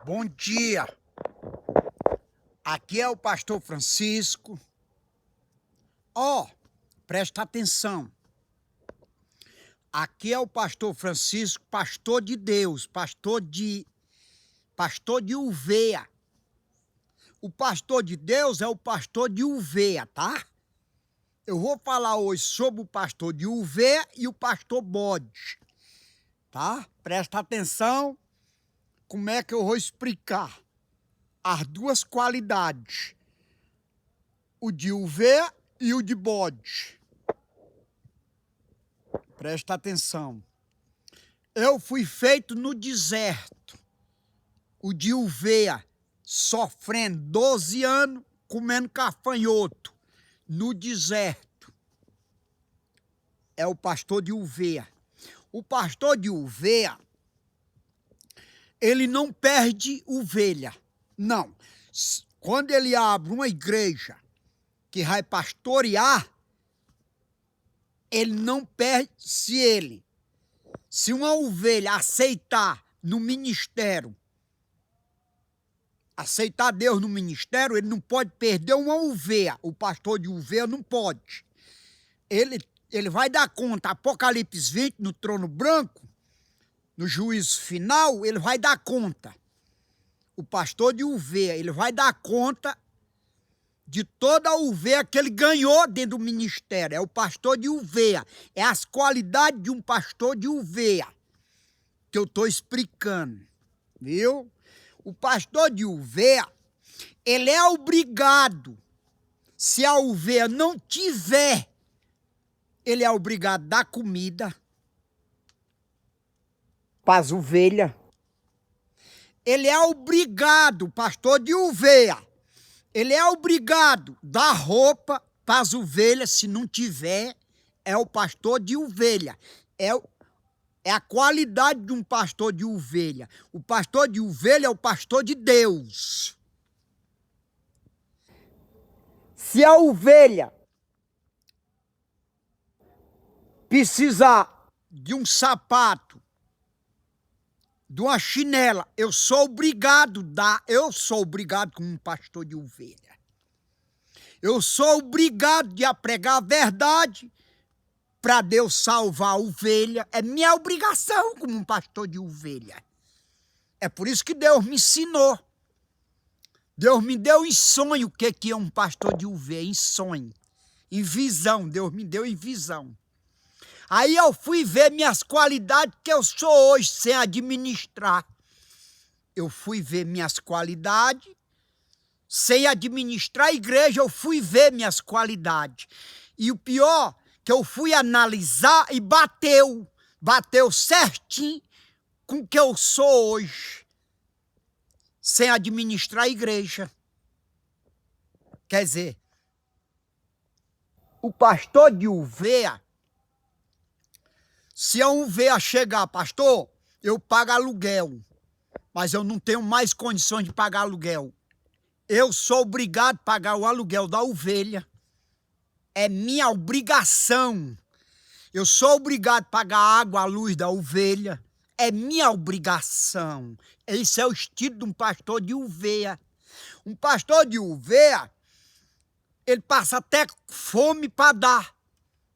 Bom dia, aqui é o pastor Francisco. Presta atenção. Aqui é o pastor Francisco, pastor de Deus, pastor de Uveia. O pastor de Deus é o pastor de Uveia, tá? Eu vou falar hoje sobre o pastor de Uveia e o pastor bode, tá? Presta atenção como é que eu vou explicar as duas qualidades, o de Uveia e o de bode. Presta atenção. Eu fui feito no deserto, o de Uveia, sofrendo 12 anos, comendo cafanhoto, no deserto. É o pastor de Uveia. O pastor de Uveia, ele não perde ovelha, não. Quando ele abre uma igreja que vai pastorear, ele não perde. Se uma ovelha aceitar no ministério, aceitar Deus no ministério, ele não pode perder uma ovelha. O pastor de ovelha não pode. Ele vai dar conta, Apocalipse 20, no trono branco, no juízo final, ele vai dar conta. O pastor de ovelha, ele vai dar conta de toda a ovelha que ele ganhou dentro do ministério. É o pastor de ovelha. É as qualidades de um pastor de ovelha que eu estou explicando, viu? O pastor de ovelha, ele é obrigado, se a ovelha não tiver, ele é obrigado a dar comida para as ovelhas. Ele é obrigado, pastor de ovelha, ele é obrigado a dar roupa para as ovelhas, se não tiver, é o pastor de ovelha. É a qualidade de um pastor de ovelha. O pastor de ovelha é o pastor de Deus. Se a ovelha precisar de um sapato, de uma chinela, eu sou obrigado como um pastor de ovelha. Eu sou obrigado a pregar a verdade para Deus salvar a ovelha. É minha obrigação como um pastor de ovelha. É por isso que Deus me ensinou. Deus me deu em sonho o que é um pastor de ovelha, em sonho, em visão. Deus me deu em visão. Aí eu fui ver minhas qualidades que eu sou hoje sem administrar. Eu fui ver minhas qualidades sem administrar a igreja. Eu fui ver minhas qualidades. E o pior, que eu fui analisar e bateu certinho com o que eu sou hoje, sem administrar a igreja. Quer dizer, o pastor de ovelha, se a ovelha chegar, pastor, eu pago aluguel, mas eu não tenho mais condições de pagar aluguel. Eu sou obrigado a pagar o aluguel da ovelha. É minha obrigação. Eu sou obrigado a pagar a água, a luz da ovelha. É minha obrigação. Esse é o estilo de um pastor de ovelha. Um pastor de ovelha, ele passa até fome para dar,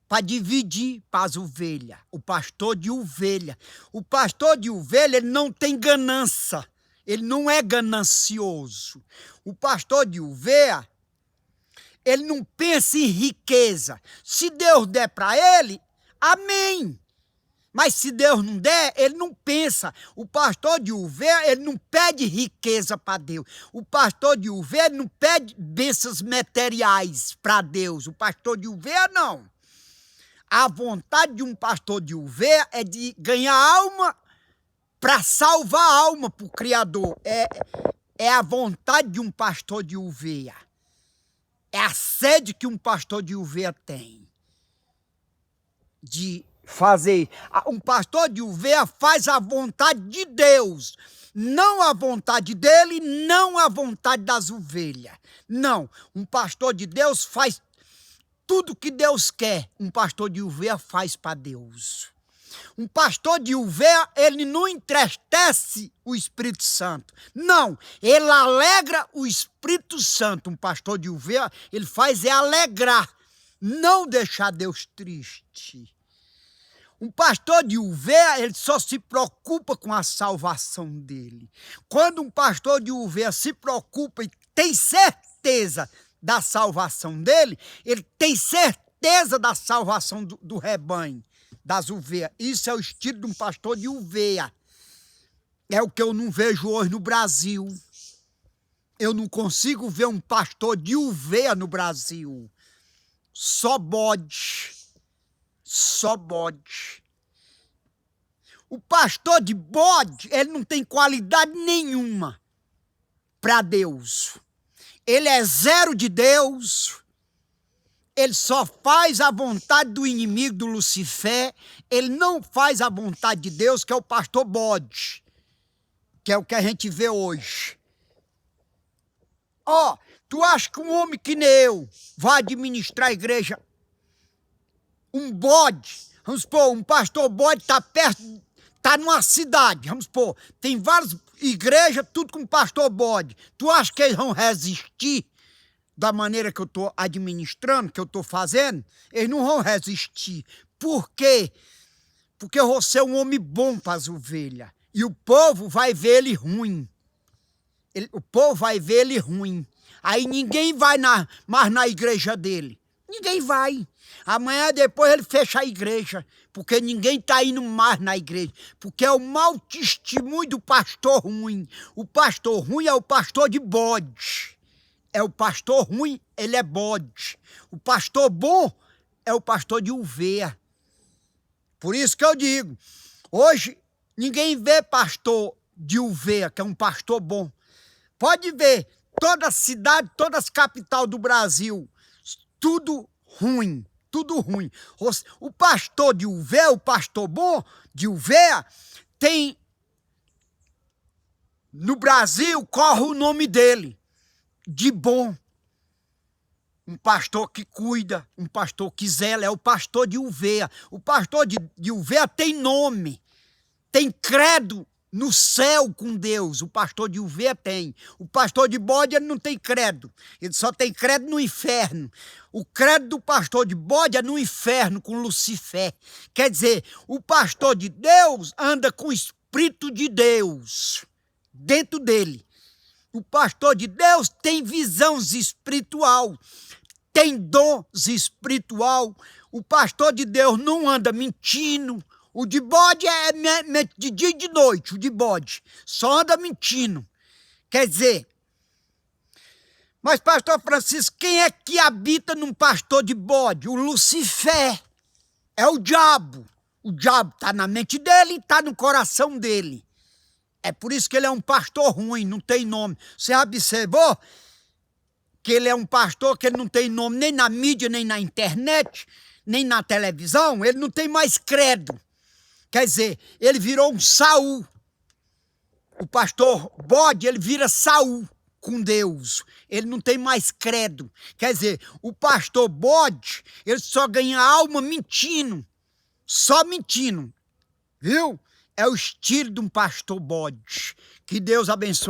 para dividir para as ovelhas. O pastor de ovelha. O pastor de ovelha, ele não tem ganância. Ele não é ganancioso. O pastor de ovelha, ele não pensa em riqueza. Se Deus der para ele, amém. Mas se Deus não der, ele não pensa. O pastor de ovelha, ele não pede riqueza para Deus. O pastor de ovelha, ele não pede bênçãos materiais para Deus. O pastor de ovelha, não. A vontade de um pastor de ovelha é de ganhar alma para salvar a alma para o Criador. É a vontade de um pastor de ovelha. É a sede que um pastor de ovelha tem de fazer. Um pastor de ovelha faz a vontade de Deus, não a vontade dele, não a vontade das ovelhas. Não, um pastor de Deus faz tudo que Deus quer. Um pastor de ovelha faz para Deus. Um pastor de ovelha, ele não entristece o Espírito Santo. Não, ele alegra o Espírito Santo. Um pastor de ovelha, ele faz é alegrar, não deixar Deus triste. Um pastor de ovelha, ele só se preocupa com a salvação dele. Quando um pastor de ovelha se preocupa e tem certeza da salvação dele, ele tem certeza da salvação do rebanho, das ovelhas. Isso é o estilo de um pastor de ovelha. É o que eu não vejo hoje no Brasil. Eu não consigo ver um pastor de ovelha no Brasil. Só bode. Só bode. O pastor de bode, ele não tem qualidade nenhuma para Deus. Ele é zero de Deus. Ele só faz a vontade do inimigo, do Lucifer. Ele não faz a vontade de Deus, que é o pastor bode, que é o que a gente vê hoje. Ó, tu acha que um homem que nem eu vai administrar a igreja? Um bode, vamos supor, um pastor bode está perto, está numa cidade, vamos supor, tem várias igrejas, tudo com pastor bode. Tu acha que eles vão resistir da maneira que eu estou administrando, que eu estou fazendo? Eles não vão resistir. Por quê? Porque eu vou ser um homem bom para as ovelhas. E o povo vai ver ele ruim. O povo vai ver ele ruim. Aí ninguém vai mais na igreja dele. Ninguém vai. Amanhã depois ele fecha a igreja, porque ninguém está indo mais na igreja. Porque é o mau testemunho do pastor ruim. O pastor ruim é o pastor de bode. É o pastor ruim, ele é bode. O pastor bom é o pastor de ovelha. Por isso que eu digo, hoje ninguém vê pastor de ovelha, que é um pastor bom. Pode ver, toda a cidade, todas as capitais do Brasil, tudo ruim, tudo ruim. O pastor de ovelha, o pastor bom de ovelha, tem, no Brasil, corre o nome dele, de bom. Um pastor que cuida, um pastor que zela, é o pastor de ovelha. O pastor de ovelha tem nome, tem credo no céu com Deus. O pastor de ovelha tem. O pastor de bode, ele não tem credo. Ele só tem credo no inferno. O credo do pastor de bode é no inferno com Lucifer. Quer dizer, o pastor de Deus anda com o Espírito de Deus dentro dele. O pastor de Deus tem visão espiritual, tem dons espiritual. O pastor de Deus não anda mentindo. O de bode é de dia e de noite, o de bode. Só anda mentindo. Quer dizer, mas pastor Francisco, quem é que habita num pastor de bode? O Lucifer. É o diabo. O diabo está na mente dele e está no coração dele. É por isso que ele é um pastor ruim, não tem nome. Você observou que ele é um pastor que ele não tem nome nem na mídia, nem na internet, nem na televisão? Ele não tem mais credo. Quer dizer, ele virou um Saul. O pastor bode, ele vira Saul com Deus. Ele não tem mais credo. Quer dizer, o pastor bode, ele só ganha alma mentindo. Só mentindo. Viu? É o estilo de um pastor bode. Que Deus abençoe.